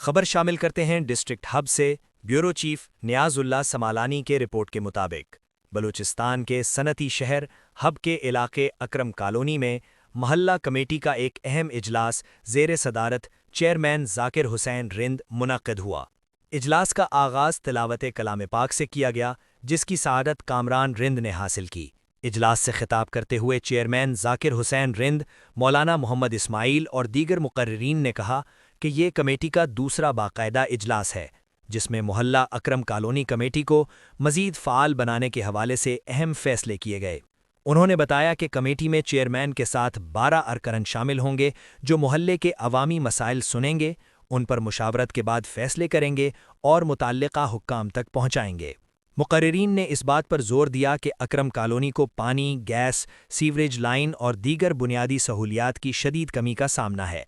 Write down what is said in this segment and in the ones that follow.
خبر شامل کرتے ہیں ڈسٹرکٹ ہب سے۔ بیورو چیف نیاز اللہ سمالانی کے رپورٹ کے مطابق بلوچستان کے صنعتی شہر ہب کے علاقے اکرم کالونی میں محلہ کمیٹی کا ایک اہم اجلاس زیر صدارت چیئرمین ذاکر حسین رند منعقد ہوا۔ اجلاس کا آغاز تلاوت کلام پاک سے کیا گیا، جس کی سعادت کامران رند نے حاصل کی۔ اجلاس سے خطاب کرتے ہوئے چیئرمین ذاکر حسین رند، مولانا محمد اسماعیل اور دیگر مقررین نے کہا کہ یہ کمیٹی کا دوسرا باقاعدہ اجلاس ہے، جس میں محلہ اکرم کالونی کمیٹی کو مزید فعال بنانے کے حوالے سے اہم فیصلے کیے گئے۔ انہوں نے بتایا کہ کمیٹی میں چیئرمین کے ساتھ 12 ارکان شامل ہوں گے جو محلے کے عوامی مسائل سنیں گے، ان پر مشاورت کے بعد فیصلے کریں گے اور متعلقہ حکام تک پہنچائیں گے۔ مقررین نے اس بات پر زور دیا کہ اکرم کالونی کو پانی، گیس، سیوریج لائن اور دیگر بنیادی سہولیات کی شدید کمی کا سامنا ہے،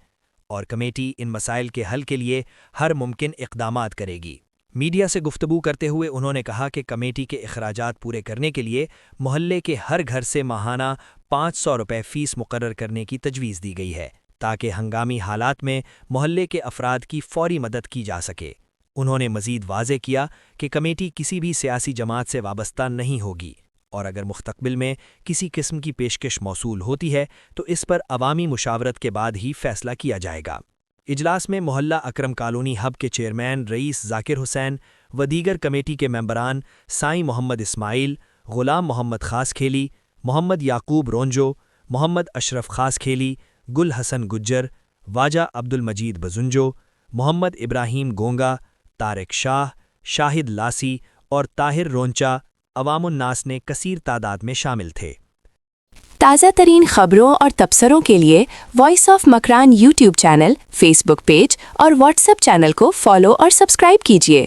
اور کمیٹی ان مسائل کے حل کے لیے ہر ممکن اقدامات کرے گی۔ میڈیا سے گفتگو کرتے ہوئے انہوں نے کہا کہ کمیٹی کے اخراجات پورے کرنے کے لیے محلے کے ہر گھر سے ماہانہ 500 روپے فیس مقرر کرنے کی تجویز دی گئی ہے، تاکہ ہنگامی حالات میں محلے کے افراد کی فوری مدد کی جا سکے۔ انہوں نے مزید واضح کیا کہ کمیٹی کسی بھی سیاسی جماعت سے وابستہ نہیں ہوگی، اور اگر مستقبل میں کسی قسم کی پیشکش موصول ہوتی ہے تو اس پر عوامی مشاورت کے بعد ہی فیصلہ کیا جائے گا۔ اجلاس میں محلہ اکرم کالونی ہب کے چیئرمین رئیس ذاکر حسین و دیگر کمیٹی کے ممبران سائیں محمد اسماعیل، غلام محمد خاص کھیلی، محمد یعقوب رونجو، محمد اشرف خاص کھیلی، گل حسن گجر، واجہ عبد المجید بزنجو، محمد ابراہیم گونگا، طارق شاہ، شاہد لاسی اور طاہر رونچا عوام الناس نے کثیر تعداد میں شامل تھے۔ تازہ ترین خبروں اور تبصروں کے لیے voice of Makran YouTube channel, Facebook page اور واٹس ایپ چینل کو فالو اور سبسکرائب کیجیے۔